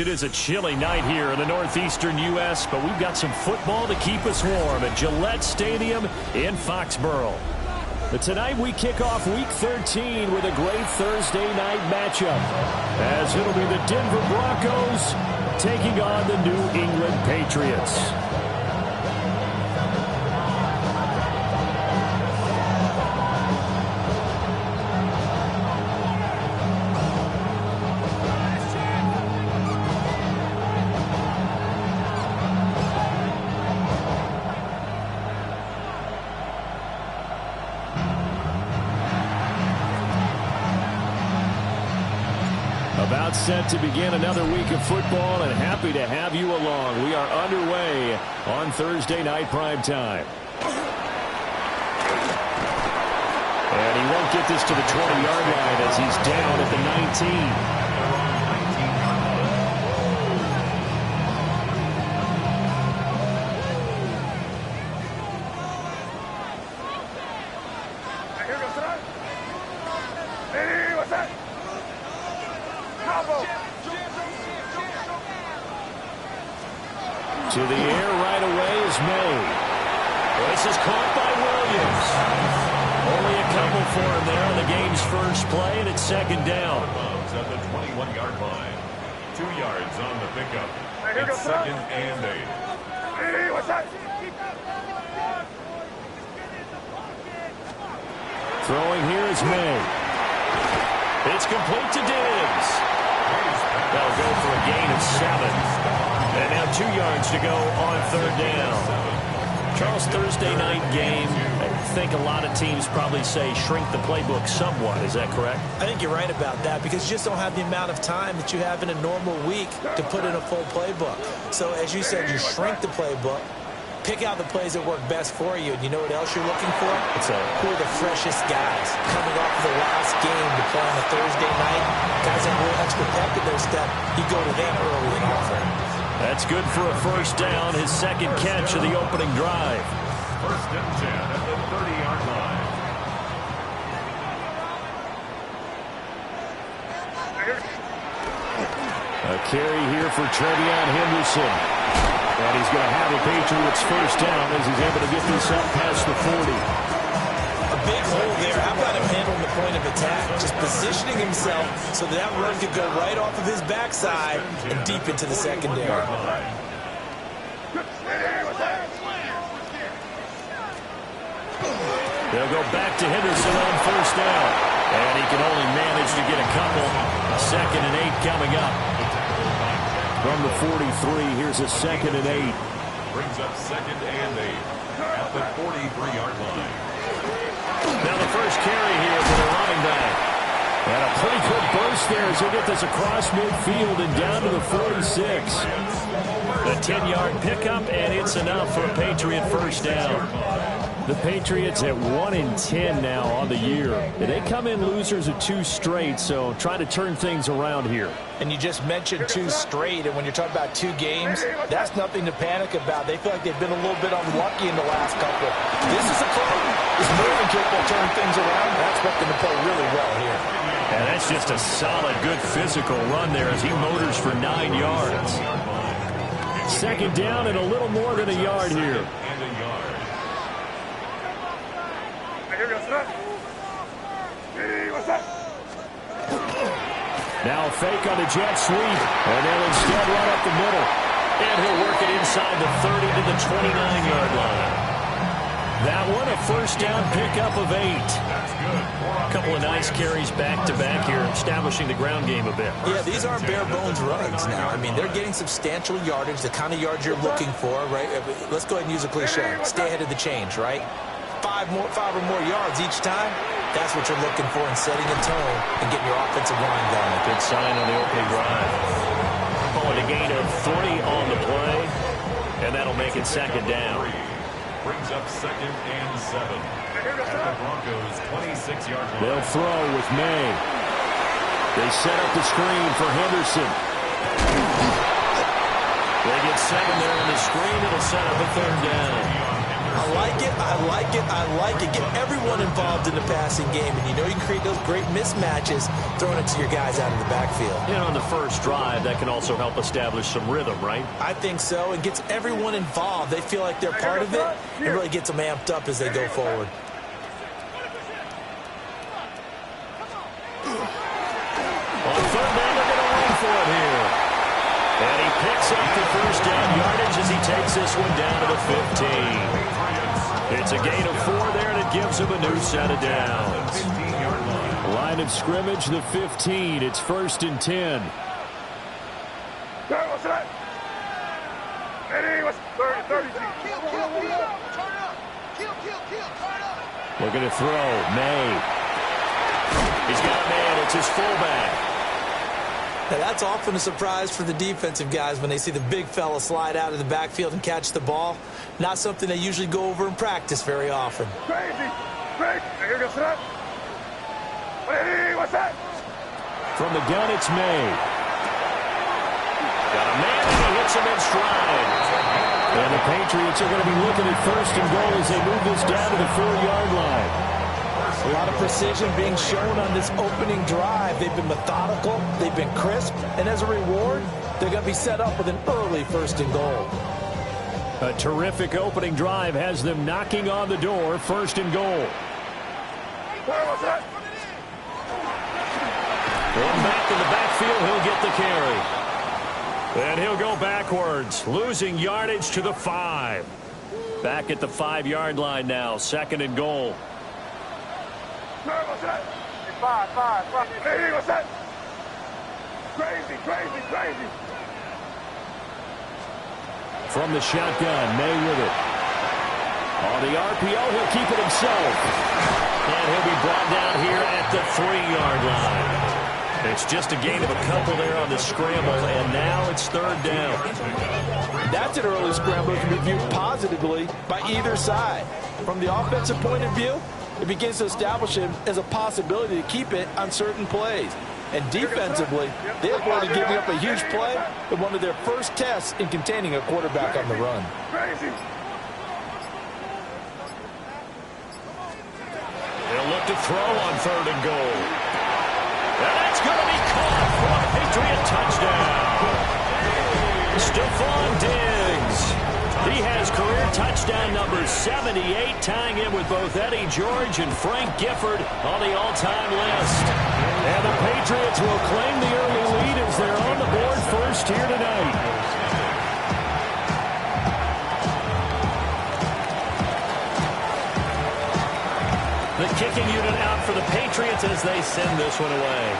It is a chilly night here in the northeastern U.S., but we've got some football to keep us warm at Gillette Stadium in Foxborough. But tonight we kick off Week 13 with a great Thursday night matchup, as it'll be the Denver Broncos taking on the New England Patriots. About set to begin another week of football, and happy to have you along. We are underway on Thursday night primetime. And he won't get this to the 20-yard line as he's down at the 19. To the air right away is May. This is caught by Williams. Only a couple for him there on the game's first play, and it's second down. At the 21-yard line. 2 yards on the pickup. It's second and 8. Hey, what's that? Throwing here is May. It's complete to Diggs. That'll go for a gain of 7. And now 2 yards to go on third down. Charles, Thursday night game, I think a lot of teams probably say shrink the playbook somewhat. Is that correct? I think you're right about that because you just don't have the amount of time that you have in a normal week to put in a full playbook. So as you said, you shrink the playbook, pick out the plays that work best for you. And you know what else you're looking for? Who are the freshest guys coming off of the last game to play on a Thursday night? Guys that have real extra pep in their step, you go to them early and often. That's good for a first down, his second catch of the opening drive. First and 10 at the 30-yard line. A carry here for Trevion Henderson. And he's going to have a Patriots first down as he's able to get this up past the 40. A big hole there. How about him handling the point of attack? Just positioning himself so that run could go right off of his backside and deep into the secondary. They'll go back to Henderson on first down. And he can only manage to get a couple. Second and 8 coming up. From the 43, here's a second and 8. Brings up second and 8 at the 43-yard line. Now the first carry here for the running back. And a pretty good burst there as he'll get this across midfield and down to the 46. The 10-yard pickup, and it's enough for a Patriot first down. The Patriots at 1-10 now on the year. They come in losers of 2 straight, so trying to turn things around here. And you just mentioned 2 straight, and when you're talking about 2 games, that's nothing to panic about. They feel like they've been a little bit unlucky in the last couple. This is a club that's more than capable of turning things around. I expect them to play really well here. And that's just a solid, good physical run there as he motors for 9 yards. Second down and a little more than a yard here. Now a fake on the jet sweep, and they'll instead run up the middle. And he'll work it inside the 30 to the 29-yard line. That one, a first down pickup of 8. A couple of nice carries back-to-back here, establishing the ground game a bit. Yeah, these aren't bare-bones runs now. I mean, they're getting substantial yardage, the kind of yards you're looking for, right? Let's go ahead and use a cliche. Stay ahead of the change, right? 5 or more yards each time. That's what you're looking for in setting a tone and getting your offensive line going. Good sign on the opening drive. Calling a gain of 3 on the play, and that'll make it second down. Brings up second and 7 at the Broncos' 26-yard line. They'll throw with May. They set up the screen for Henderson. They get 7 there on the screen. It'll set up a third down. I like it, I like it, I like it. Get everyone involved in the passing game, and you know you can create those great mismatches throwing it to your guys out of the backfield. And on the first drive, that can also help establish some rhythm, right? I think so. It gets everyone involved. They feel like they're part of it. It really gets them amped up as they go forward. On third down, they're going to run for it here. And he picks up the first down yardage as he takes this one down to the 15. It's a gain of 4 there, and it gives him a new set of downs. Line of scrimmage, the 15. It's 1st and 10. What's that? 30. Looking to throw. May. He's got a man. It's his fullback. Now, that's often a surprise for the defensive guys when they see the big fella slide out of the backfield and catch the ball. Not something they usually go over in practice very often. Crazy. Here goes that. Hey, what's that? From the gun, it's May. Got a man, and he hits him in stride. And the Patriots are going to be looking at 1st and goal as they move this down to the 4-yard line. A lot of precision being shown on this opening drive. They've been methodical, they've been crisp, and as a reward, they're going to be set up with an early 1st and goal. A terrific opening drive has them knocking on the door, 1st and goal. What's that? One back in the backfield, he'll get the carry. And he'll go backwards, losing yardage to the 5. Back at the 5-yard line now, 2nd and goal. What's that? 5. Hey, what's that? Crazy. From the shotgun, May with it. On the RPO, he'll keep it himself. And he'll be brought down here at the 3-yard line. It's just a gain of a couple there on the scramble, and now it's 3rd down. That's an early scramble that can be viewed positively by either side. From the offensive point of view, it begins to establish it as a possibility to keep it on certain plays. And defensively, they avoided giving up a huge play in one of their first tests in containing a quarterback on the run. Crazy. They'll look to throw on 3rd and goal. And that's going to be caught for a Patriot touchdown. Stephon Diggs. He has career touchdown number 78, tying in with both Eddie George and Frank Gifford on the all-time list. And the Patriots will claim the early lead as they're on the board first here tonight. The kicking unit out for the Patriots as they send this one away.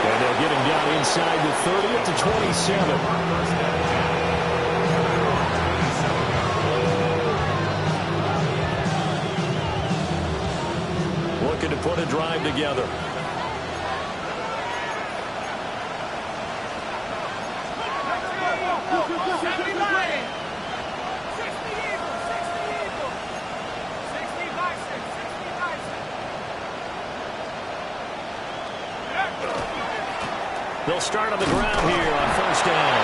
And they'll get him down inside the 30 at the 27. Looking to put a drive together. They'll start on the ground here on 1st down.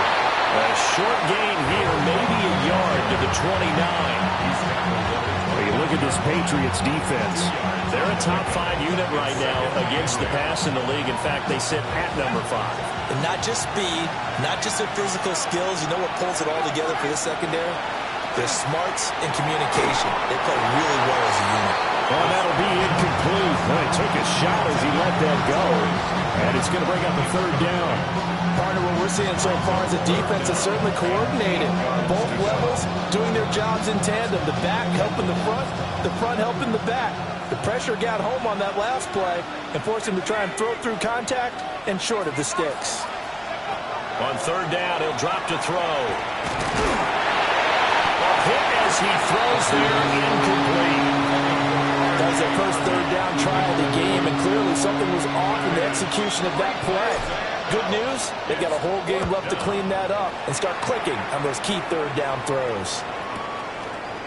A short gain here, maybe a yard to the 29. Well, you look at this Patriots defense. They're a top 5 unit right now against the pass in the league. In fact, they sit at number 5. And not just speed, not just their physical skills. You know what pulls it all together for this secondary? Their smarts and communication. They play really well as a unit. Well, that'll be incomplete. Well, he took a shot as he let that go. And it's going to bring up a 3rd down. Partner, what we're seeing so far is the defense is certainly coordinated. Both levels doing their jobs in tandem. The back helping the front helping the back. The pressure got home on that last play and forced him to try and throw through contact and short of the sticks. On 3rd down, he'll drop to throw. A hit as he throws there, incomplete. That was their first 3rd down try of the game, and clearly something was off in the execution of that play. Good news, they got a whole game left to clean that up and start clicking on those key 3rd down throws.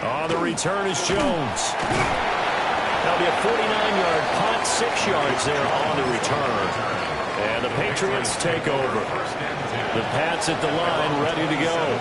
On the return is Jones. That'll be a 49-yard punt about 6 yards there on the return. And the Patriots take over. The Pats at the line ready to go.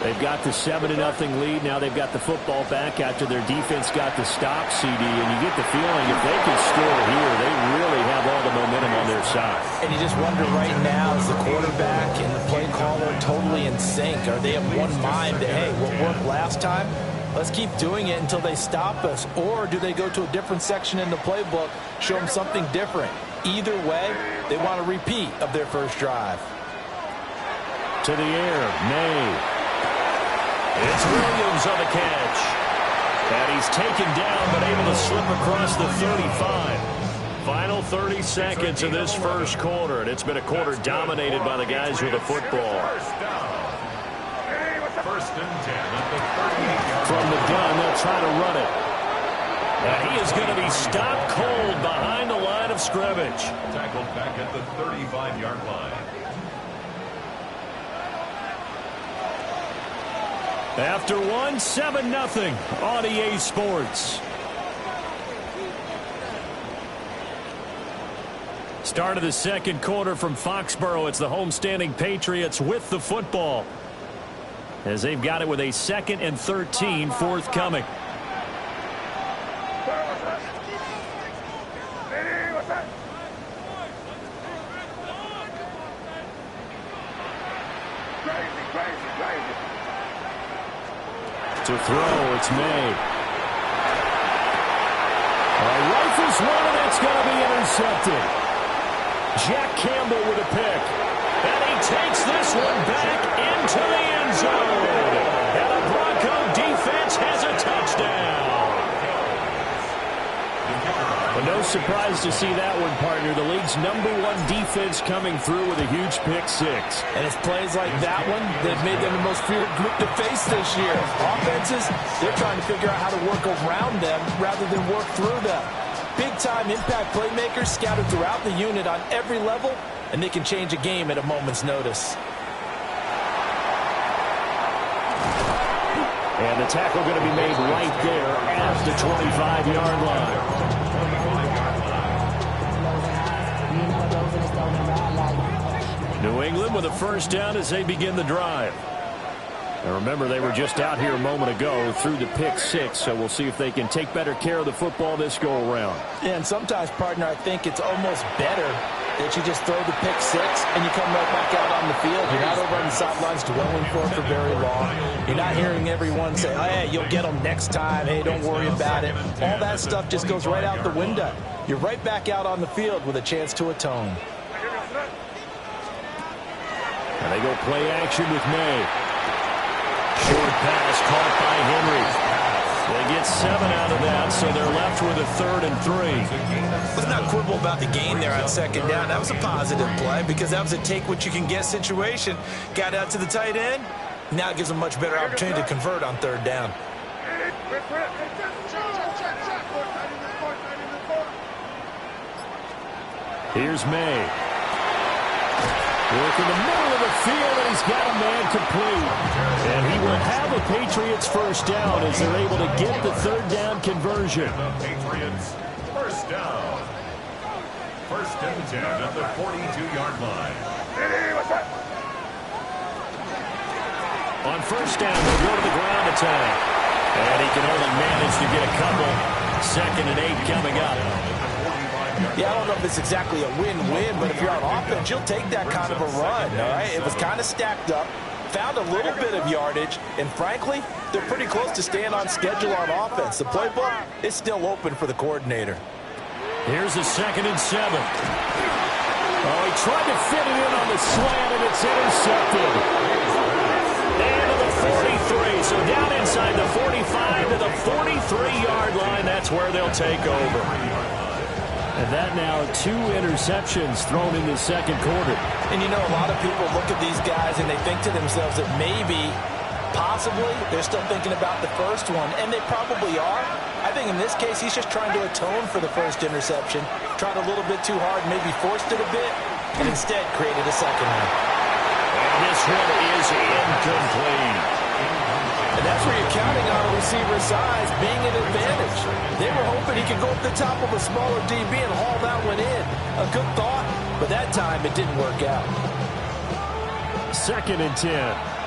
They've got the 7-0 lead. Now they've got the football back after their defense got the stop, CD. And you get the feeling if they can score here, they really have all the momentum on their side. And you just wonder right now, is the quarterback and the play caller totally in sync? Are they of one mind that, hey, what worked last time? Let's keep doing it until they stop us. Or do they go to a different section in the playbook, show them something different? Either way, they want a repeat of their first drive. To the air, May. It's Williams on the catch. And he's taken down, but able to slip across the 35. Final 30 seconds of this first quarter, and it's been a quarter dominated by the guys with the football. First and 10 at the 38. From the gun, they'll try to run it. And he is going to be stopped cold behind the line of scrimmage. Tackled back at the 35-yard line. After one, 7-0 on EA Sports. Start of the second quarter from Foxborough. It's the homestanding Patriots with the football, as they've got it with a 2nd and 13 forthcoming. To throw, it's May. Rifles one, and it's going to be intercepted. Jack Campbell with a pick. And he takes this one back into the end zone. And the Bronco defense has a touchdown. But no surprise to see that one, partner. The league's #1 defense coming through with a huge pick-6. And it's plays like that one that have made them the most feared group to face this year. Offenses, they're trying to figure out how to work around them rather than work through them. Big-time impact playmakers scattered throughout the unit on every level, and they can change a game at a moment's notice. And the tackle going to be made right there at the 25-yard line. New England with a first down as they begin the drive. And remember, they were just out here a moment ago through the pick-6, so we'll see if they can take better care of the football this go-around. Yeah, and sometimes, partner, I think it's almost better that you just throw the pick-6 and you come right back out on the field. You're not over on the sidelines dwelling for very long. You're not hearing everyone say, oh, hey, you'll get them next time. Hey, don't worry about it. All that stuff just goes right out the window. You're right back out on the field with a chance to atone. And they go play action with May. Short pass caught by Henry. They get 7 out of that, so they're left with a 3rd and 3. Let's not quibble about the gain there on 2nd down. That was a positive play because that was a take-what-you-can-get situation. Got out to the tight end. Now it gives them a much better opportunity to convert on 3rd down. Here's May. Work in the middle of the field, and he's got a man complete. And he will have a Patriots first down as they're able to get the 3rd down conversion. The Patriots first down. First and 10 at the 42-yard line. On first down, they'll go to the ground attack. And he can only manage to get a couple. 2nd and 8 coming up. Yeah, I don't know if it's exactly a win-win, but if you're on offense, you'll take that kind of a run, all right? It was kind of stacked up, found a little bit of yardage, and frankly, they're pretty close to staying on schedule on offense. The playbook is still open for the coordinator. Here's a 2nd and 7. Oh, he tried to fit it in on the slant, and it's intercepted. And to the 43, so down inside the 45 to the 43-yard line. That's where they'll take over. And that now 2 interceptions thrown in the second quarter. And you know, a lot of people look at these guys and they think to themselves that maybe, possibly, they're still thinking about the first one. And they probably are. I think in this case, he's just trying to atone for the first interception. Tried a little bit too hard, maybe forced it a bit, and instead created a second one. And this one is incomplete. And that's where you're counting on a receiver's size being an advantage. They were hoping he could go up the top of a smaller DB and haul that one in. A good thought, but that time it didn't work out. 2nd and 10.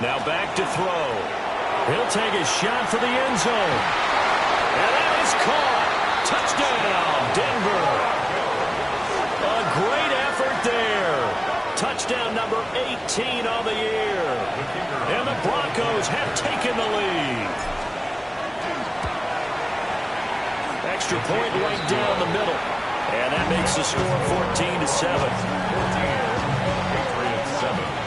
Now back to throw. He'll take a shot for the end zone. And that is caught. Touchdown, Denver. A great effort there. Touchdown number 18 on the year. And the Broncos have taken the lead. Extra point right down the middle. And that makes the score 14-7. Patriots 7.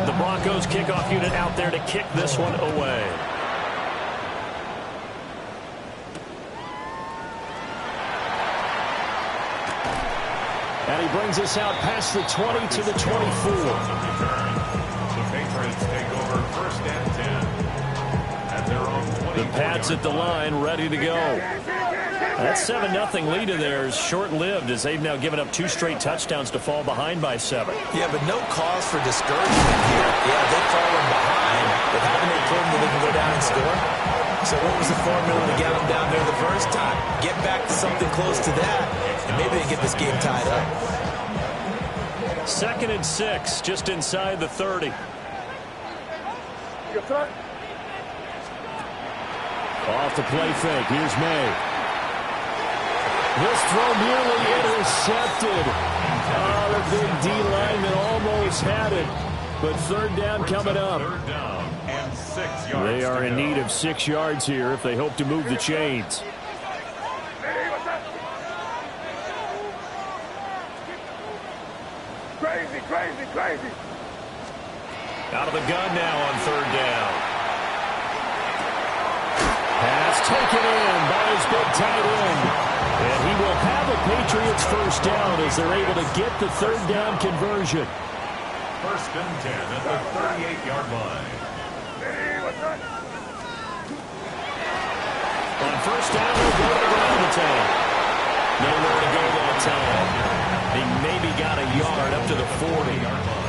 The Broncos kickoff unit out there to kick this one away. And he brings us out past the 20 to the 24. The Patriots take over 1st and 10. At their own 20. The Pats at the line, ready to go. That 7-0 lead of theirs short-lived as they've now given up 2 straight touchdowns to fall behind by 7. Yeah, but no cause for discouragement here. Yeah, they've fallen behind, but haven't they proven that they can go down and score? So what was the formula to get them down there the first time? Get back to something close to that, and maybe they get this game tied up. 2nd and 6, just inside the 30. Off the play fake, here's May. This throw nearly intercepted. Oh, the big D lineman almost had it. But 3rd down coming up. 3rd down and 6 yards. They are in need of 6 yards here if they hope to move the chains. Crazy, crazy, crazy. Out of the gun now on 3rd down. Pass taken in by his big tight end. And he will have a Patriots 1st down as they're able to get the 3rd down conversion. 1st and 10 at the 38-yard line. On 1st down, they'll go around the town. Nowhere to go that time. He maybe got a yard up to the 40-yard line.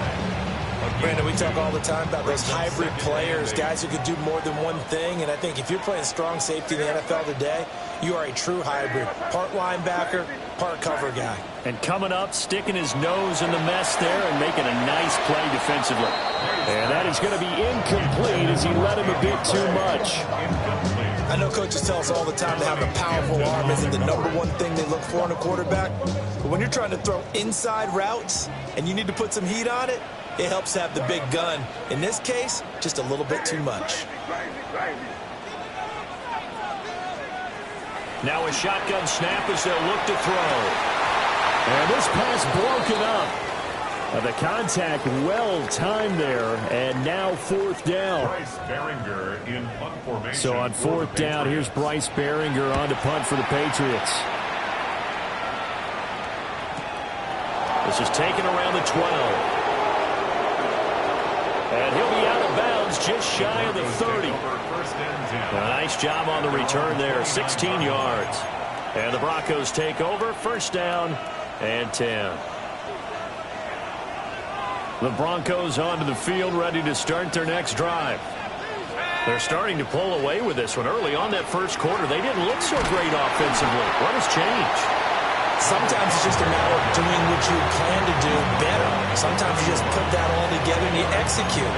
Brandon, we talk all the time about those hybrid players, guys who could do more than one thing. And I think if you're playing strong safety in the NFL today, you are a true hybrid. Part linebacker, part cover guy. And coming up, sticking his nose in the mess there and making a nice play defensively. And that is going to be incomplete as he let him a bit too much. I know coaches tell us all the time that having a powerful arm isn't the #1 thing they look for in a quarterback. But when you're trying to throw inside routes and you need to put some heat on it, it helps have the big gun. In this case, just a little bit too much. Now a shotgun snap as they'll look to throw. And this pass broken up. The contact well timed there, and now 4th down. Bryce Baringer in punt formation. So on 4th down, here's Bryce Baringer on to punt for the Patriots. This is taken around the 12. And he'll be out of bounds just shy of the 30. A nice job on the return there, 16 yards. And the Broncos take over, 1st down and 10. The Broncos onto the field, ready to start their next drive. They're starting to pull away with this one. Early on that 1st quarter, they didn't look so great offensively. What has changed? Sometimes it's just a matter of doing what you plan to do better. Sometimes you just put that all together and you execute.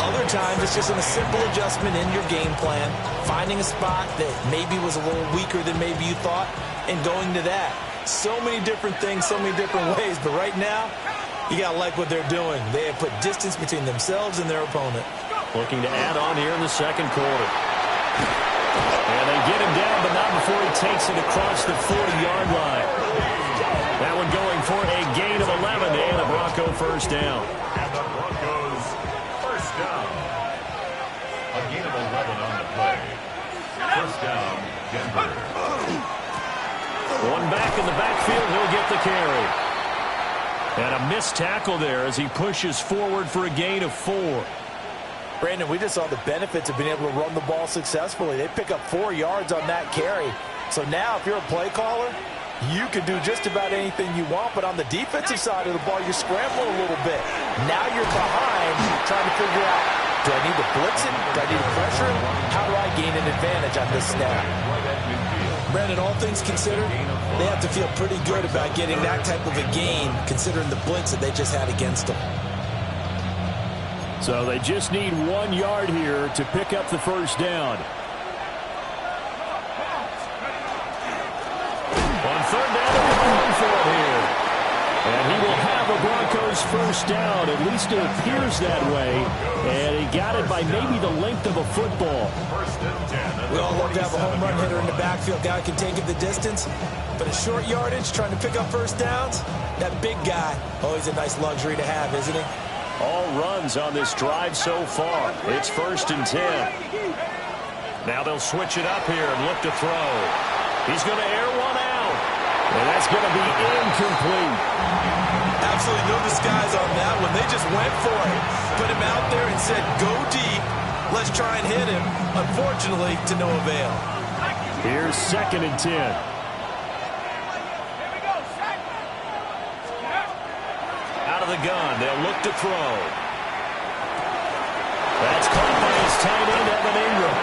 Other times it's just a simple adjustment in your game plan, finding a spot that maybe was a little weaker than maybe you thought, and going to that. So many different things, so many different ways, but right now, you got to like what they're doing. They have put distance between themselves and their opponent. Looking to add on here in the 2nd quarter. And they get him down, but not before he takes it across the 40-yard line. That one going for a gain of 11 and a Bronco 1st down. And the Broncos 1st down. A gain of 11 on the play. 1st down, Denver. One back in the backfield, he'll get the carry. And a missed tackle there as he pushes forward for a gain of 4. Brandon, we just saw the benefits of being able to run the ball successfully. They pick up 4 yards on that carry. So now if you're a play caller, you can do just about anything you want. But on the defensive side of the ball, you're scrambling a little bit. Now you're behind trying to figure out, do I need to blitz him? Do I need to pressure him? How do I gain an advantage on this snap? Brandon, all things considered, they have to feel pretty good about getting that type of a gain considering the blitz that they just had against them. So they just need 1 yard here to pick up the first down. On third down, they're going for it here. And he will have a Broncos first down. At least it appears that way. And he got it by maybe the length of a football. We all love to have a home run hitter in the backfield. Guy can take it the distance. But a short yardage, trying to pick up first downs, that big guy, always a nice luxury to have, isn't he? All runs on this drive so far. It's 1st and 10. Now they'll switch it up here and look to throw. He's going to air one out. And that's going to be incomplete. Absolutely no disguise on that one. They just went for it. Put him out there and said, go deep. Let's try and hit him. Unfortunately, to no avail. Here's 2nd and 10. Out of the gun. They'll look to throw. That's caught by his tight end, Evan Ingram.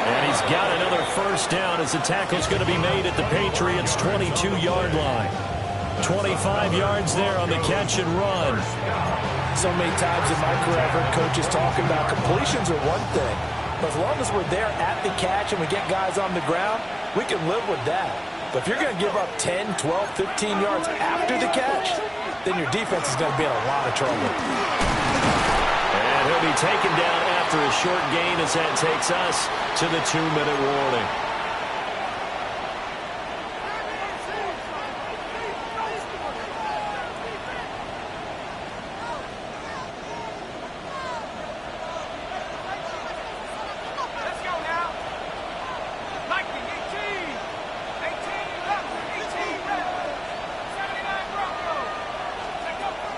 And he's got another first down as the tackle's going to be made at the Patriots' 22-yard line. 25 yards there on the catch and run. So many times in my career I've heard coaches talking about completions are one thing. But as long as we're there at the catch and we get guys on the ground, we can live with that. But if you're going to give up 10, 12, 15 yards after the catch, then your defense is going to be in a lot of trouble. And he'll be taken down after a short gain as that takes us to the 2-minute warning.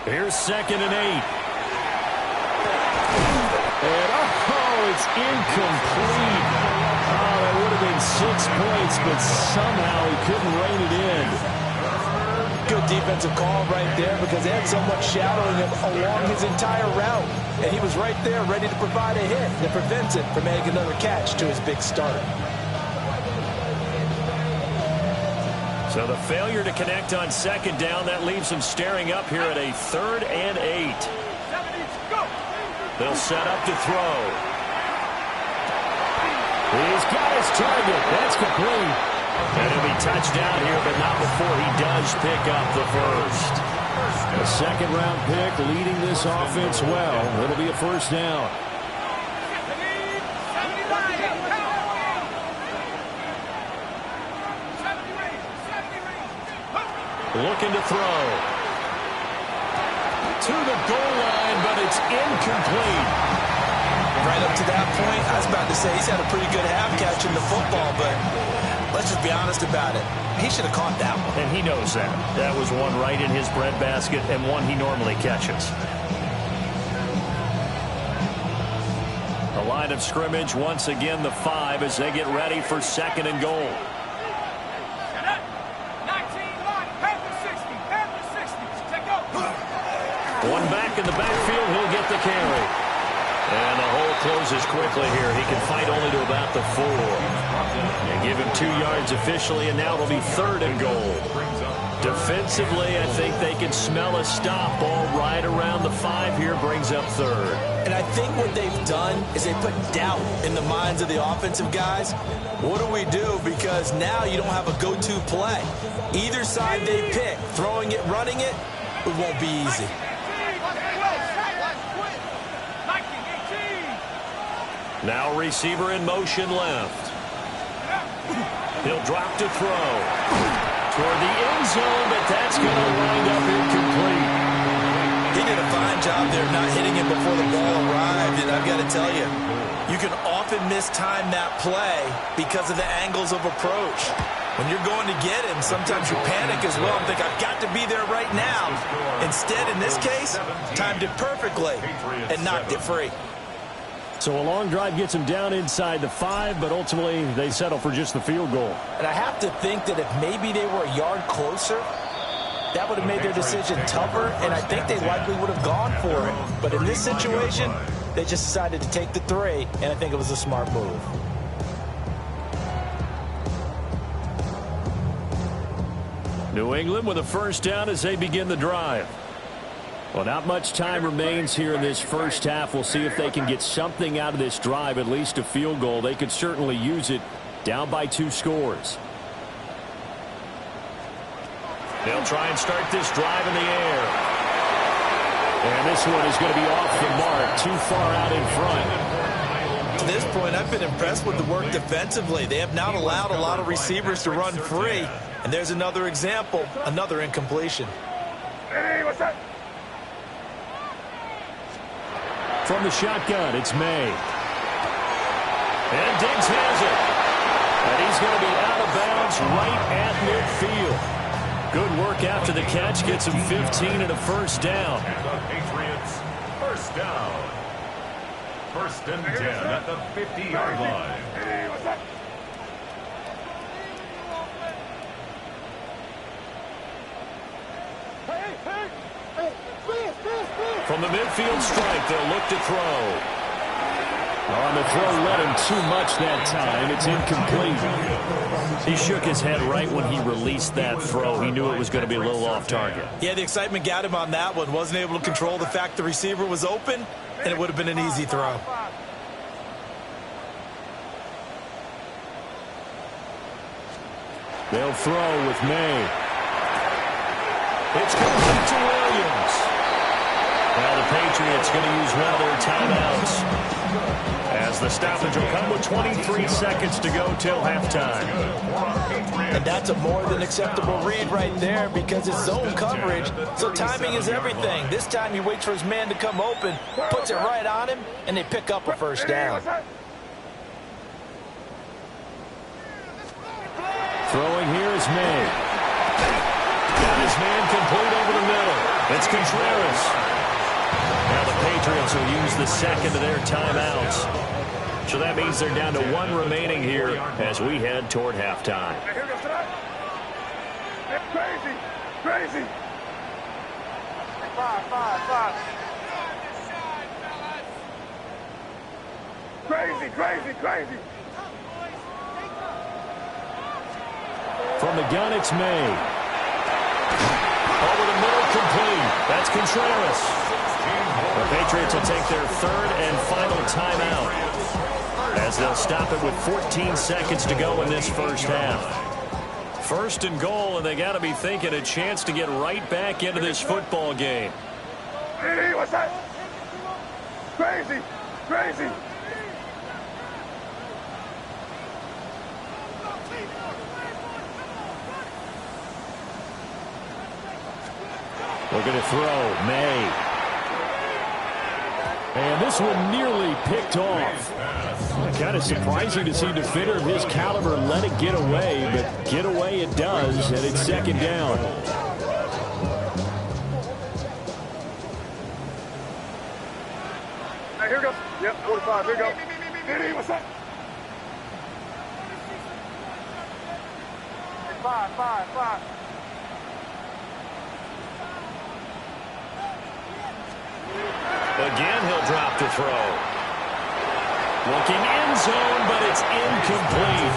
Here's 2nd and 8. And, it's incomplete. Oh, that would have been 6 points, but somehow he couldn't rein it in. Good defensive call right there because they had so much shadowing him along his entire route. And he was right there ready to provide a hit that prevents it from making another catch to his big start. So the failure to connect on 2nd down, that leaves him staring up here at a 3rd and 8. They'll set up to throw. He's got his target. That's complete. And he'll be touched down here, but not before he does pick up the first. A 2nd-round pick leading this offense well. It'll be a first down. Looking to throw. To the goal line, but it's incomplete. Right up to that point, I was about to say he's had a pretty good half catching the football, but let's just be honest about it. He should have caught that one. And he knows that. That was one right in his breadbasket and one he normally catches. The line of scrimmage, once again, the 5 as they get ready for 2nd and goal. One back in the backfield, he'll get the carry. And the hole closes quickly here. He can fight only to about the 4. And give him 2 yards officially, and now it'll be 3rd and goal. Defensively, I think they can smell a stop. Ball right around the 5 here, brings up 3rd. And I think what they've done is they put doubt in the minds of the offensive guys. What do we do? Because now you don't have a go-to play. Either side they pick, throwing it, running it, it won't be easy. Now receiver in motion left. He'll drop to throw. Toward the end zone, but that's going to wind up incomplete. He did a fine job there not hitting him before the ball arrived. And I've got to tell you, you can often mistime that play because of the angles of approach. When you're going to get him, sometimes you panic as well and think, I've got to be there right now. Instead, in this case, timed it perfectly and knocked it free. So a long drive gets them down inside the 5, but ultimately they settle for just the field goal. And I have to think that if maybe they were a yard closer, that would have made their decision tougher, and I think they likely would have gone for it. But in this situation, they just decided to take the 3, and I think it was a smart move. New England with a first down as they begin the drive. Well, not much time remains here in this first half. We'll see if they can get something out of this drive, at least a field goal. They could certainly use it, down by 2 scores. They'll try and start this drive in the air. And this one is going to be off the mark, too far out in front. To this point, I've been impressed with the work defensively. They have not allowed a lot of receivers to run free. And there's another example, another incompletion. Hey, what's that? From the shotgun, it's May. And Diggs has it. And he's going to be out of bounds right at midfield. Good work after the catch. Gets him 15 and a first down. And the Patriots, first down. 1st and 10 at the 50-yard line. Hey, what's that? From the midfield strike, they'll look to throw. On the throw, led him too much that time. It's incomplete. He shook his head right when he released that throw. He knew it was going to be a little off target. Yeah, the excitement got him on that one. Wasn't able to control the fact the receiver was open, and it would have been an easy throw. They'll throw with May. It's complete to Williams. Now the Patriots going to use one of their timeouts, as the stoppage will come with 23 seconds to go till halftime. And that's a more than acceptable read right there, because it's zone coverage, so timing is everything. This time he waits for his man to come open, puts it right on him, and they pick up a first down. Throwing here is May. Got his man complete over the middle. It's Contreras. Now the Patriots will use the second of their timeouts. So that means they're down to 1 remaining here as we head toward halftime. Crazy, crazy. 5. Crazy. From the gun, it's May. Over the middle, complete. That's Contreras. The Patriots will take their 3rd and final timeout, as they'll stop it with 14 seconds to go in this first half. 1st and goal, and they got to be thinking a chance to get right back into this football game. Hey, what's that? Crazy. We're going to throw May. And this one nearly picked off. Kind of surprising to see a defender of his caliber let it get away, but get away it does, and it's 2nd down. Hey, here we go. Yep, 45, here we go. Hey, what's that? 5. Again, he'll drop the throw. Looking end zone, but it's incomplete.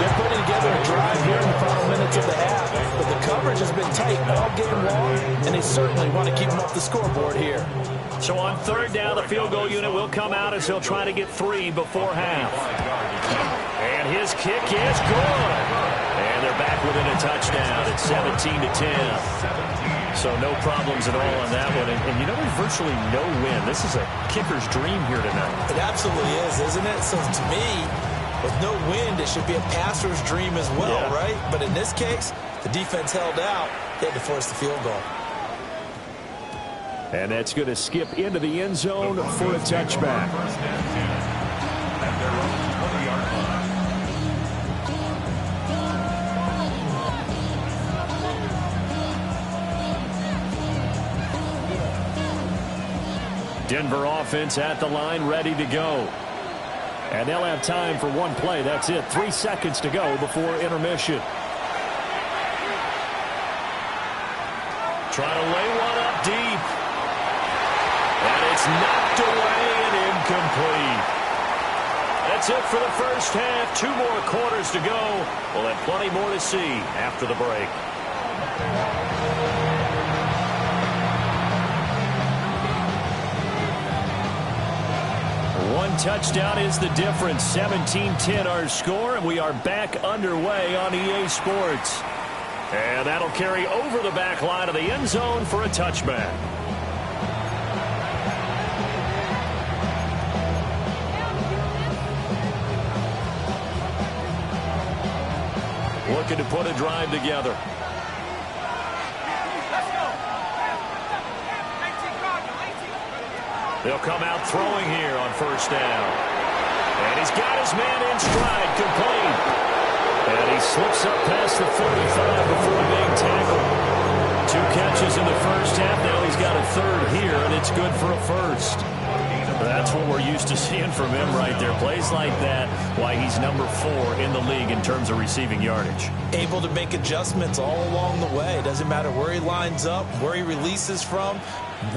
They're putting together a drive here in the final minutes of the half, but the coverage has been tight all game long, and they certainly want to keep them off the scoreboard here. So on 3rd down, the field goal unit will come out as they'll try to get 3 before half. And his kick is good. And they're back within a touchdown. It's 17-10. So no problems at all on that one. And you know, there's virtually no win. This is a kicker's dream here tonight. It absolutely is, isn't it? So to me, with no wind, it should be a passer's dream as well, yeah. Right? But in this case, the defense held out. They had to force the field goal. And that's going to skip into the end zone for a touchback. At their own 20-yard line. Denver offense at the line, ready to go. And they'll have time for one play. That's it. 3 seconds to go before intermission. Trying to lay one up deep. And it's knocked away and incomplete. That's it for the first half. 2 more quarters to go. We'll have plenty more to see after the break. One touchdown is the difference. 17-10 our score, and we are back underway on EA Sports. And that'll carry over the back line of the end zone for a touchback. Looking to put a drive together. They'll come out throwing here on first down. And he's got his man in stride, complete. And he slips up past the 45 before being tackled. 2 catches in the first half. Now he's got a third here, and it's good for a first. That's what we're used to seeing from him right there. Plays like that, why he's number 4 in the league in terms of receiving yardage. Able to make adjustments all along the way. Doesn't matter where he lines up, where he releases from.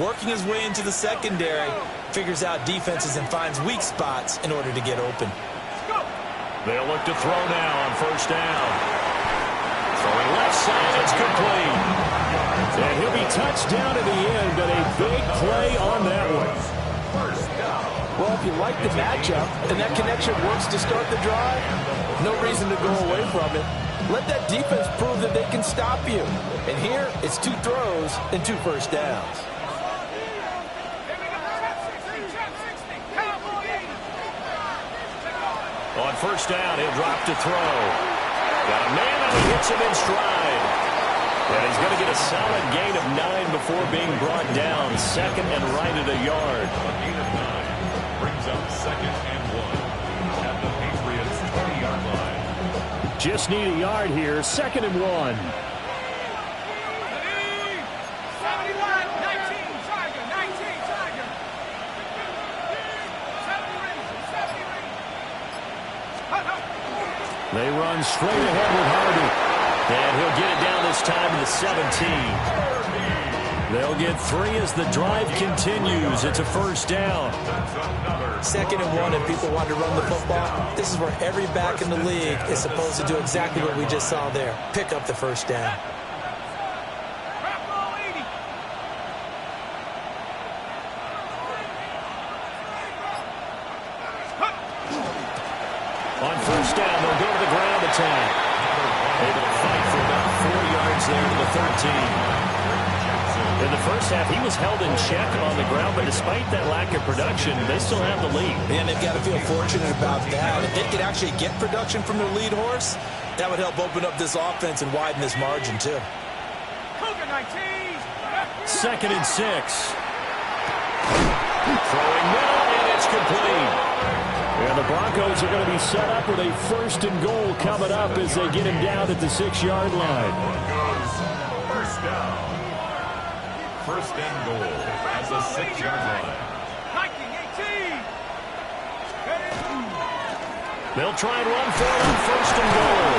Working his way into the secondary, figures out defenses and finds weak spots in order to get open. They'll look to throw now on first down. Throwing left side, it's complete. And he'll be touched down in the end, but a big play on that one. Well, if you like the matchup and that connection works to start the drive, no reason to go away from it. Let that defense prove that they can stop you. And here, it's 2 throws and 2 first downs. On first down, he'll drop to throw. Got a man, and he hits him in stride. And he's going to get a solid gain of 9 before being brought down. Second and right at a yard. A gain of 9 brings up second and 1 at the Patriots' 20-yard line. Just need a yard here. Second and 1. They run straight ahead with Hardy. And he'll get it down this time to the 17. They'll get 3 as the drive continues. It's a first down. Second and 1, and people want to run the football. This is where every back in the league is supposed to do exactly what we just saw there. Pick up the first down. On first down, they'll go to the ground attack. Able to fight for about 4 yards there to the 13. In the first half, he was held in check on the ground, but despite that lack of production, they still have the lead. And they've got to feel fortunate about that. If they could actually get production from their lead horse, that would help open up this offense and widen this margin, too. Second and 6. Throwing middle, and it's complete. And the Broncos are going to be set up with a first and goal coming up as they get him down at the 6-yard line. First down. First and goal at the 6-yard line. They'll try and run for it on first and goal.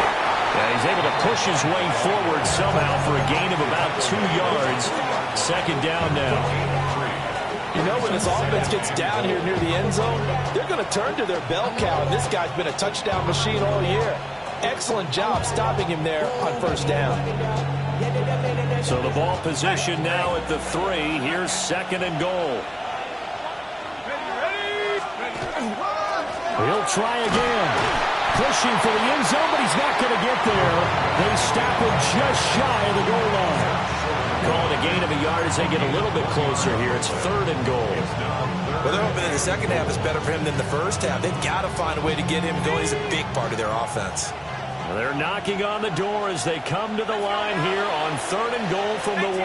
Yeah, he's able to push his way forward somehow for a gain of about 2 yards. Second down now. You know, when this offense gets down here near the end zone, they're going to turn to their bell cow, and this guy's been a touchdown machine all year. Excellent job stopping him there on first down. So the ball position now at the 3. Here's second and goal. He'll try again. Pushing for the end zone, but he's not going to get there. They stop him just shy of the goal line. Calling a gain of a yard as they get a little bit closer here. It's third and goal. Well, they're hoping that the second half is better for him than the first half. They've got to find a way to get him going. He's a big part of their offense. They're knocking on the door as they come to the line here on third and goal from the 1.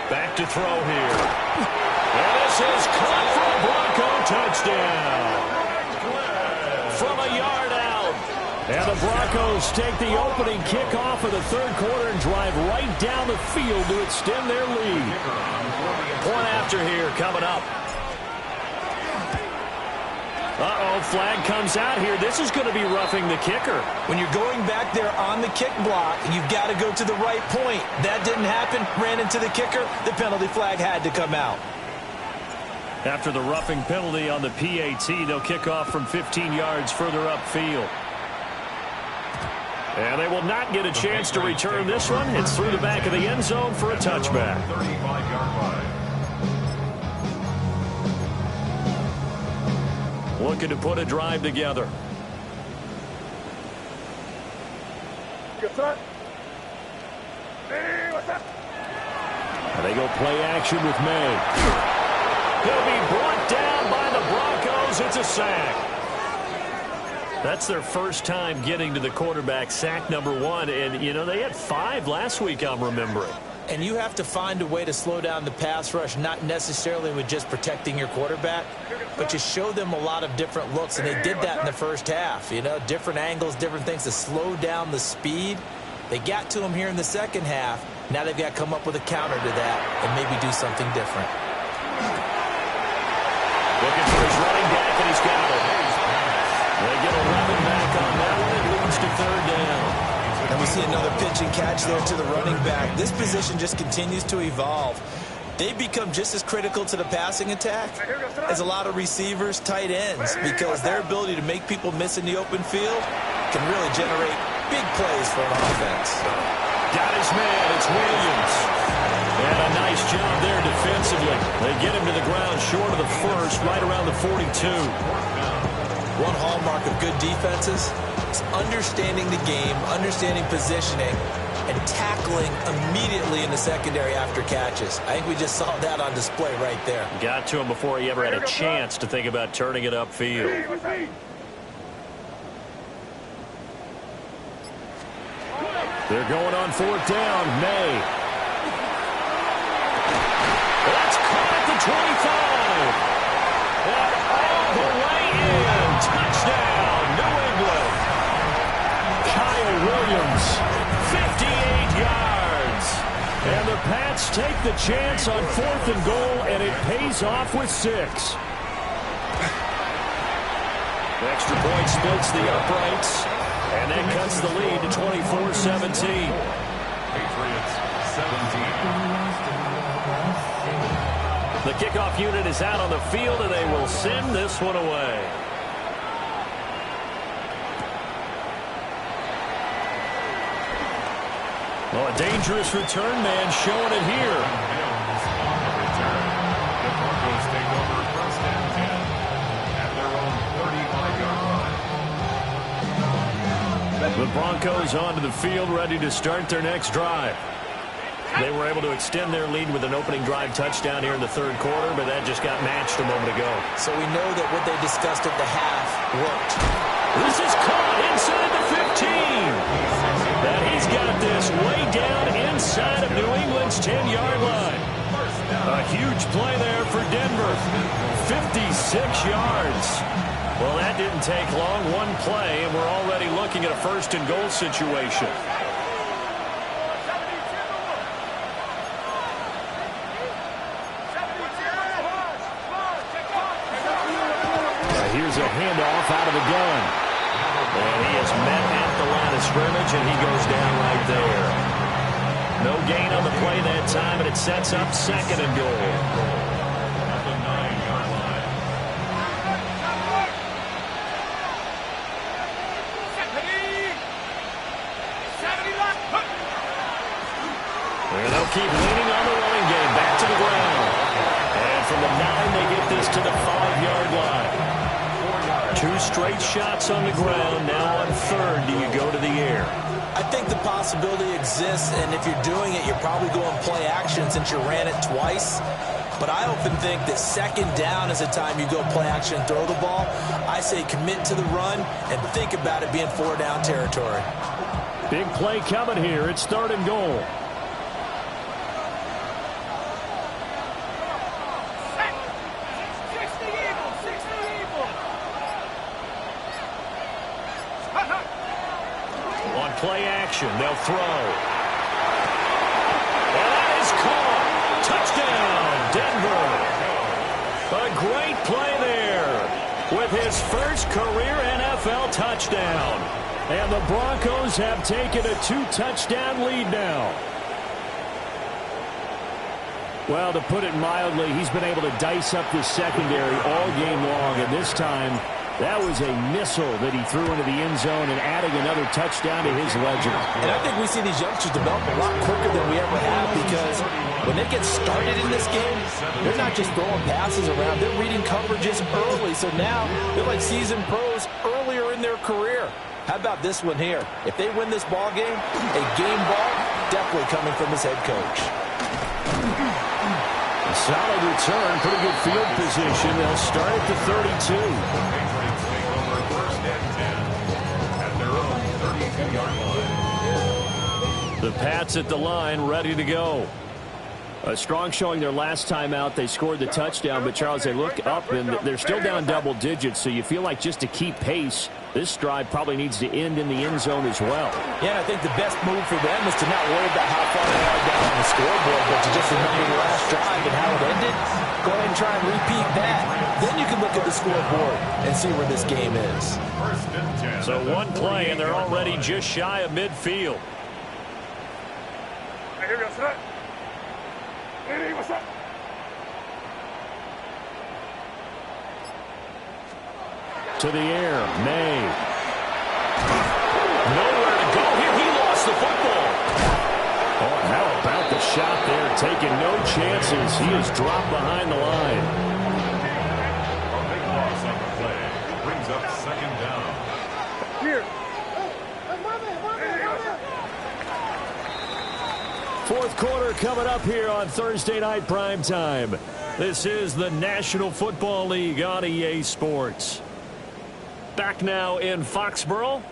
Back to throw here. And this is caught for a Bronco touchdown. And the Broncos take the opening kickoff of the third quarter and drive right down the field to extend their lead. Point after here coming up. Uh-oh, flag comes out here. This is going to be roughing the kicker. When you're going back there on the kick block, you've got to go to the right point. That didn't happen. Ran into the kicker. The penalty flag had to come out. After the roughing penalty on the PAT, they'll kick off from 15 yards further upfield. And they will not get a chance to return this one. It's through the back of the end zone for a touchback. 35-yard line. Looking to put a drive together. Good front. Hey, what's up? And they go play action with May. He'll be brought down by the Broncos. It's a sack. That's their first time getting to the quarterback, sack number 1. And, you know, they had 5 last week, I'm remembering. And you have to find a way to slow down the pass rush, not necessarily with just protecting your quarterback, but you show them a lot of different looks, and they did that in the first half. You know, different angles, different things to slow down the speed. They got to him here in the second half. Now they've got to come up with a counter to that and maybe do something different. Looking for his running back, and he's got it. They get 11 back on that one. It leads to third down. And we see another pitch and catch there to the running back. This position just continues to evolve. They become just as critical to the passing attack as a lot of receivers, tight ends, because their ability to make people miss in the open field can really generate big plays for an offense. Got his man. It's Williams. And a nice job there defensively. They get him to the ground short of the first, right around the 42. One hallmark of good defenses is understanding the game, understanding positioning, and tackling immediately in the secondary after catches. I think we just saw that on display right there. Got to him before he ever had a chance to think about turning it upfield. They're going on fourth down. May. That's caught at the 25. And all the way in. Touchdown, New England. Kyle Williams, 58 yards. And the Pats take the chance on fourth and goal, and it pays off with 6. The extra point splits the uprights, and that cuts the lead to 24-17. Patriots 17. The kickoff unit is out on the field, and they will send this one away. Well, a dangerous return man showing it here. On the return, the Broncos take over first and 10 at their own 35-yard line. The Broncos onto the field, ready to start their next drive. They were able to extend their lead with an opening drive touchdown here in the third quarter, but that just got matched a moment ago. So we know that what they discussed at the half worked. This is caught inside the 15. And he's got this way down inside of New England's 10-yard line. A huge play there for Denver. 56 yards. Well, that didn't take long. One play, and we're already looking at a first and goal situation. Here's a handoff out of the gun. And he is met at the line of scrimmage, and he goes down right there. No gain on the play that time, and it sets up second and goal. At the 9-yard line. And they'll keep leaning on the running game. Back to the ground. And from the 9, they get this to the 5-yard line. 2 straight shots on the ground. Now on third, do you go to the air? I think the possibility exists, and if you're doing it, you're probably going play action since you ran it twice. But I often think that second down is the time you go play action and throw the ball. I say commit to the run and think about it being 4-down territory. Big play coming here. It's third and goal. action. They'll throw. And that is caught. Touchdown, Denver. A great play there with his first career NFL touchdown. And the Broncos have taken a 2-touchdown lead now. Well, to put it mildly, he's been able to dice up the secondary all game long, and this time that was a missile that he threw into the end zone and adding another touchdown to his ledger. And I think we see these youngsters develop a lot quicker than we ever have, because when they get started in this game, they're not just throwing passes around. They're reading coverages early, so now they're like seasoned pros earlier in their career. How about this one here? If they win this ball game, a game ball definitely coming from his head coach. Solid return, pretty good field position. They'll start at the 32. Patriots take over first and 10 at their own 32-yard line. The Pats at the line, ready to go. A strong showing their last time out. They scored the touchdown, but Charles, they look up and they're still down double digits, so you feel like just to keep pace, this drive probably needs to end in the end zone as well. Yeah, and I think the best move for them is to not worry about how far they are down on the scoreboard, but to just remember the last drive and how it ended. Go ahead and try and repeat that. Then you can look at the scoreboard and see where this game is. First and 10. So one play, and they're already just shy of midfield. To the air, May. Nowhere to go here. He lost the football. Oh, how about the shot there? Taking no chances. He is dropped behind the line. A big loss on the play. Brings up second down. Here. Fourth quarter coming up here on Thursday Night Primetime. This is the National Football League on EA Sports. Back now in Foxborough.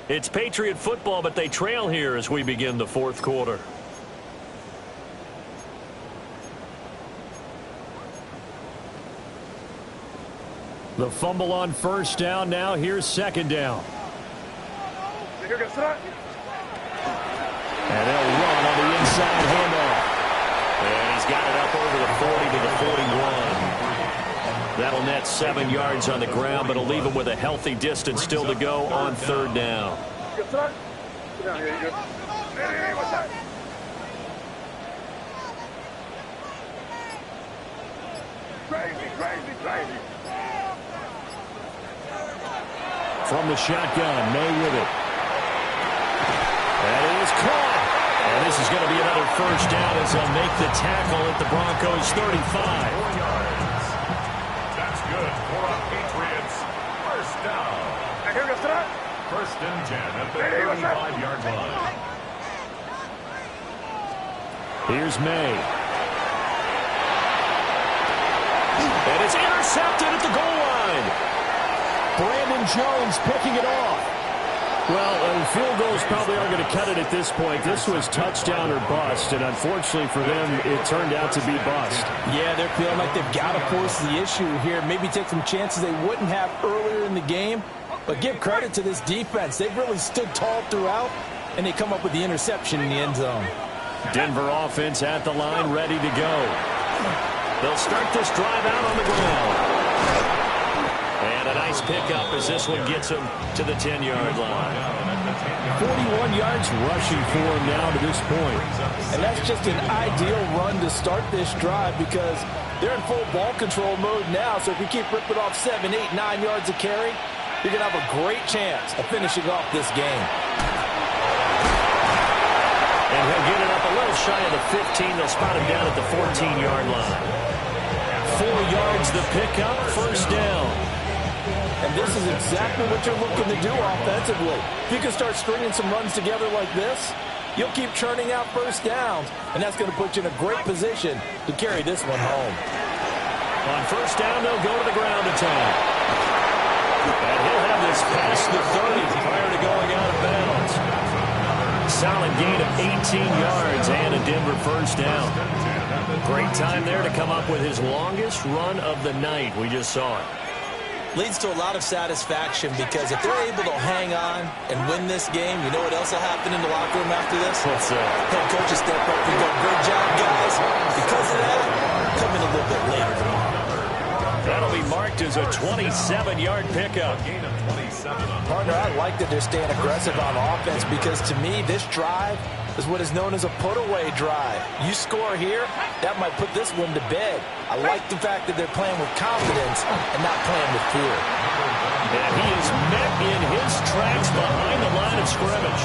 It's Patriot football, but they trail here as we begin the fourth quarter. The fumble on first down. Now here's second down. And they'll run on the inside handoff. And he's got it up over the 40 to the 41. That'll net 7 yards on the ground, but it'll leave him with a healthy distance still to go on third down. From the shotgun, May with it. That is caught. And this is going to be another first down as they'll make the tackle at the Broncos' 35. 4 yards. That's good for a Patriots first down. First and 10 at the 35-yard line. Here's May. And it's intercepted at the goal line. Brandon Jones picking it off. Well, field goals probably aren't going to cut it at this point. This was touchdown or bust, and unfortunately for them, it turned out to be bust. Yeah, they're feeling like they've got to force the issue here. Maybe take some chances they wouldn't have earlier in the game. But give credit to this defense. They've really stood tall throughout, and they come up with the interception in the end zone. Denver offense at the line, ready to go. They'll start this drive out on the ground. And a nice pickup as this one gets him to the 10-yard line. 41 yards rushing for him now to this point. And that's just an ideal run to start this drive because they're in full ball control mode now. So if you keep ripping off 7, 8, 9 yards of carry, you're going to have a great chance of finishing off this game. And he'll get it up a little shy of the 15. They'll spot him down at the 14-yard line. 4 yards the pickup, first down. And this is exactly what you're looking to do offensively. If you can start stringing some runs together like this, you'll keep churning out first downs, and that's going to put you in a great position to carry this one home. On first down, they'll go to the ground attack. And he'll have this past the 30 prior to going out of bounds. Solid gain of 18 yards and a Denver first down. Great time there to come up with his longest run of the night. We just saw it. leads to a lot of satisfaction because if they're able to hang on and win this game, you know what else will happen in the locker room after this? What's that? Head coach will step up and go, great job, guys. Because of that, come in a little bit later tomorrow. That'll be marked as a 27-yard pickup. Partner, I like that they're staying aggressive on offense because to me, this drive is what is known as a put-away drive. You score here, that might put this one to bed. I like the fact that they're playing with confidence and not playing with fear. And he is met in his tracks behind the line of scrimmage.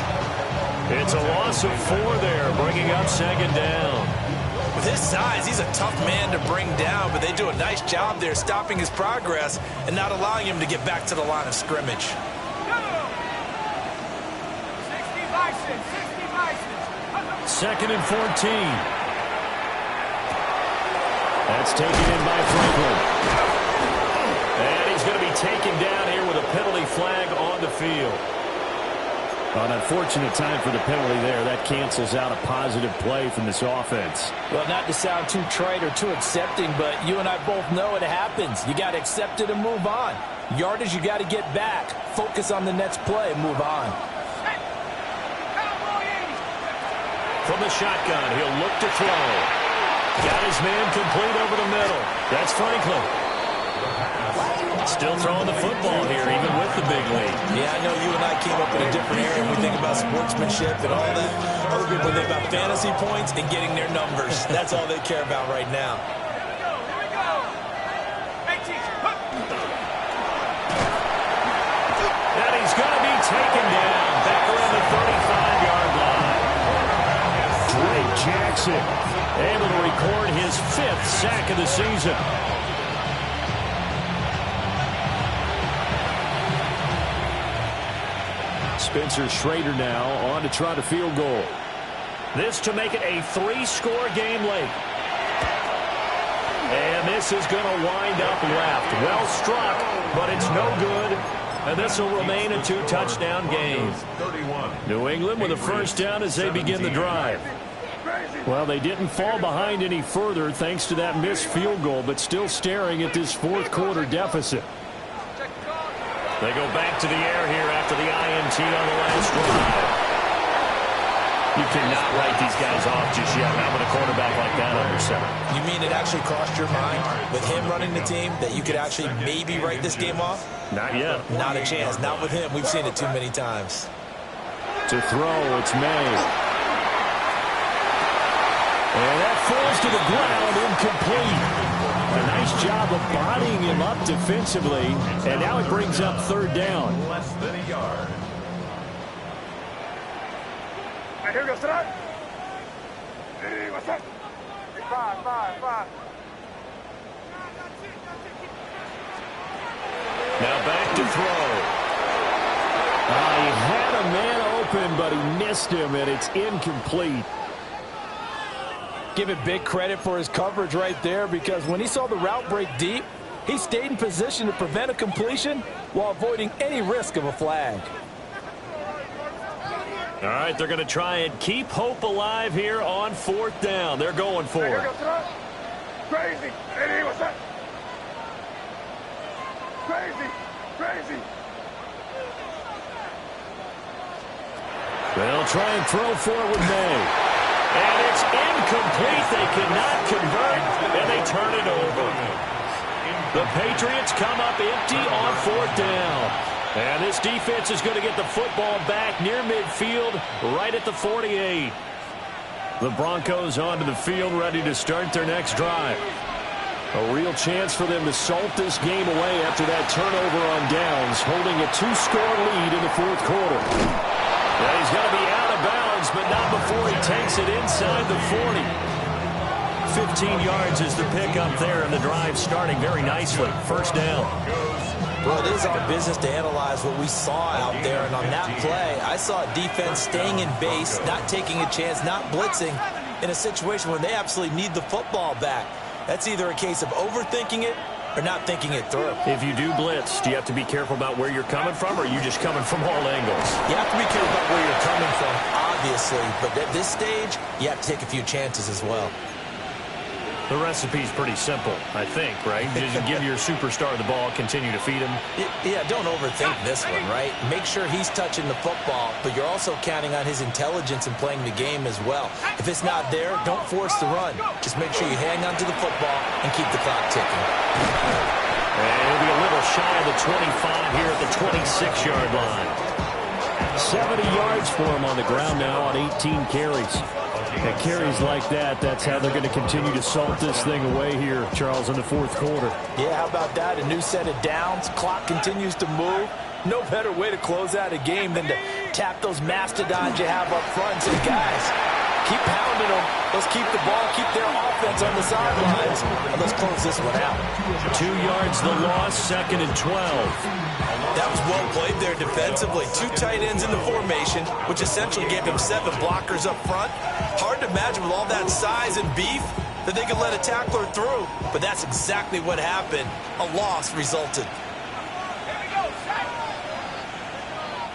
It's a loss of 4 there, bringing up second down. With his size, he's a tough man to bring down, but they do a nice job there stopping his progress and not allowing him to get back to the line of scrimmage. 60 license, 60 license. Second and 14. That's taken in by Franklin. And he's going to be taken down here with a penalty flag on the field. An unfortunate time for the penalty there. That cancels out a positive play from this offense. Well, not to sound too trite or too accepting, but you and I both know it happens. You got to accept it and move on. Yardage, you got to get back. Focus on the next play and move on. From the shotgun, he'll look to throw. Got his man complete over the middle. That's Franklin. Still throwing the football here, even with the big lead. Yeah, I know you and I came up in a different area when we think about sportsmanship and all that. Other people think about fantasy points and getting their numbers. That's all they care about right now. And he's going to be taken down back around the 35-yard line. Drake Jackson able to record his 5th sack of the season. Spencer Schrader now on to try the field goal. This to make it a 3-score game late. And this is going to wind up left. Well struck, but it's no good. And this will remain a 2-touchdown game. New England with a first down as they begin the drive. Well, they didn't fall behind any further thanks to that missed field goal, but still staring at this 4th-quarter deficit. They go back to the air here after the INT on the last drive. You cannot write these guys off just yet, not with a quarterback like that under center. You mean it actually crossed your mind with him running the team that you could actually maybe write this game off? Not yet. Not a chance. Not with him. We've seen it too many times. To throw, it's May. And that falls to the ground, incomplete. A nice job of bodying him up defensively, and now it brings up 3rd down. Less than a yard. Here goes that. Hey, what's up? 5. Now back to throw. He had a man open, but he missed him, and it's incomplete. Give it big credit for his coverage right there because when he saw the route break deep, he stayed in position to prevent a completion while avoiding any risk of a flag. All right, they're going to try and keep hope alive here on 4th down. They're going for it. Crazy. Hey, what's up? Crazy. They'll try and throw for it with May. And it's incomplete. They cannot convert, and they turn it over. The Patriots come up empty on 4th down. And this defense is going to get the football back near midfield, right at the 48. The Broncos onto the field, ready to start their next drive. A real chance for them to salt this game away after that turnover on downs, holding a 2-score lead in the 4th quarter. Yeah, he's going to be out of bounds, but not before he takes it inside the 40. 15 yards is the pickup there, and the drive starting very nicely. First down. Well, it is our business to analyze what we saw out there, and on that play, I saw a defense staying in base, not taking a chance, not blitzing, in a situation where they absolutely need the football back. That's either a case of overthinking it or not thinking it through. If you do blitz, do you have to be careful about where you're coming from, or are you just coming from all angles? You have to be careful about where you're coming from, obviously, but at this stage, you have to take a few chances as well. The recipe's pretty simple, I think, right? Just give your superstar the ball, continue to feed him. Yeah, don't overthink this one, right? Make sure he's touching the football, but you're also counting on his intelligence in playing the game as well. If it's not there, don't force the run. Just make sure you hang on to the football and keep the clock ticking. And it'll be a little shy of the 25 here at the 26-yard line. 70 yards for him on the ground now on 18 carries. And carries like that, that's how they're going to continue to salt this thing away here, Charles, in the fourth quarter. Yeah, how about that? A new set of downs. Clock continues to move. No better way to close out a game than to tap those mastodons you have up front and say, guys, keep pounding them. Let's keep the ball, keep their offense on the sidelines, and let's close this one out. 2 yards the loss, 2nd and 12. That was well played there defensively. 2 tight ends in the formation, which essentially gave him 7 blockers up front. Hard to imagine with all that size and beef that they could let a tackler through, but that's exactly what happened. A loss resulted.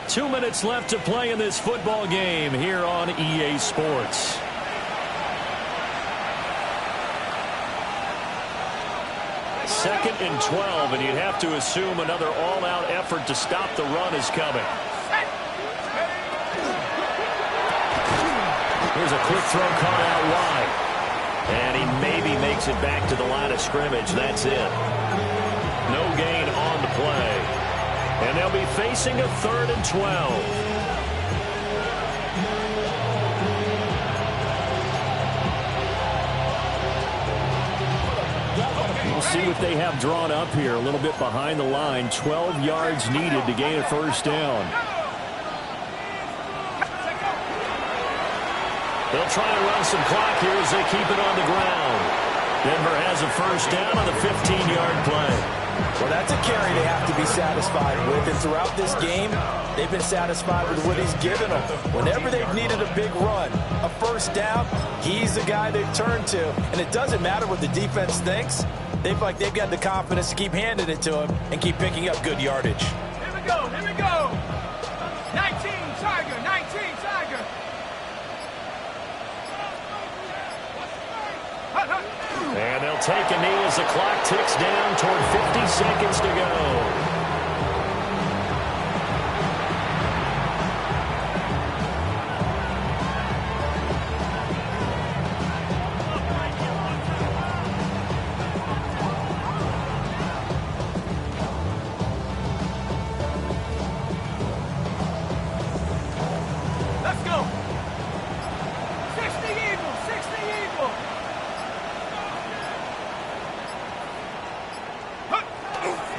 2 minutes left to play in this football game here on EA Sports. Second and 12, and you'd have to assume another all-out effort to stop the run is coming. Here's a quick throw caught out wide. And he maybe makes it back to the line of scrimmage. That's it. No gain on the play. And they'll be facing a 3rd and 12. We'll see what they have drawn up here. A little bit behind the line. 12 yards needed to gain a first down. They'll try to run some clock here as they keep it on the ground. Denver has a first down on the 15-yard play. Well, that's a carry they have to be satisfied with. And throughout this game, they've been satisfied with what he's given them. Whenever they've needed a big run, a first down, he's the guy they've turned to. And it doesn't matter what the defense thinks. They've got the confidence to keep handing it to him and keep picking up good yardage. Here we go, here we go. 19, Tiger, 19, Tiger. And they'll take a knee as the clock ticks down toward 50 seconds to go. Let's go. 60 Eagles, 60 Eagles.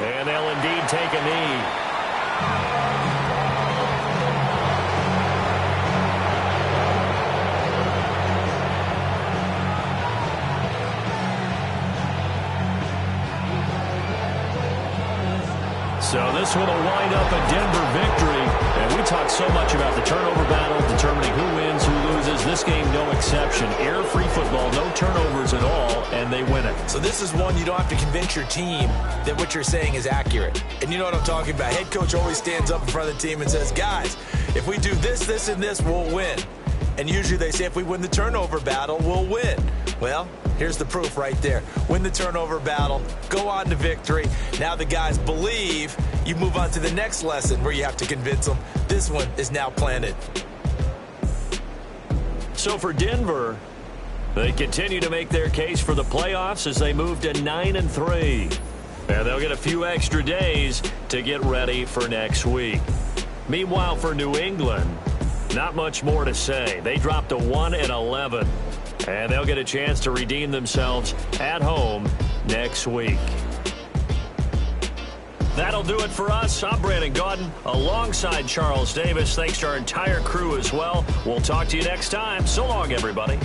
And they'll indeed take a knee. So this one will wind up a Denver victory. And we talked so much about the turnover battle, determining who wins, who loses. This game, no exception. Error-free football, no turnovers at all, and they win it. So this is one you don't have to convince your team that what you're saying is accurate. And you know what I'm talking about. Head coach always stands up in front of the team and says, guys, if we do this, this, and this, we'll win. And usually they say if we win the turnover battle, we'll win. Well, here's the proof right there. Win the turnover battle, go on to victory. Now the guys believe. You move on to the next lesson where you have to convince them. This one is now planted. So for Denver, they continue to make their case for the playoffs as they move to 9-3. And they'll get a few extra days to get ready for next week. Meanwhile, for New England, not much more to say. They dropped to 1-11. And they'll get a chance to redeem themselves at home next week. That'll do it for us. I'm Brandon Gaudin alongside Charles Davis. Thanks to our entire crew as well. We'll talk to you next time. So long, everybody.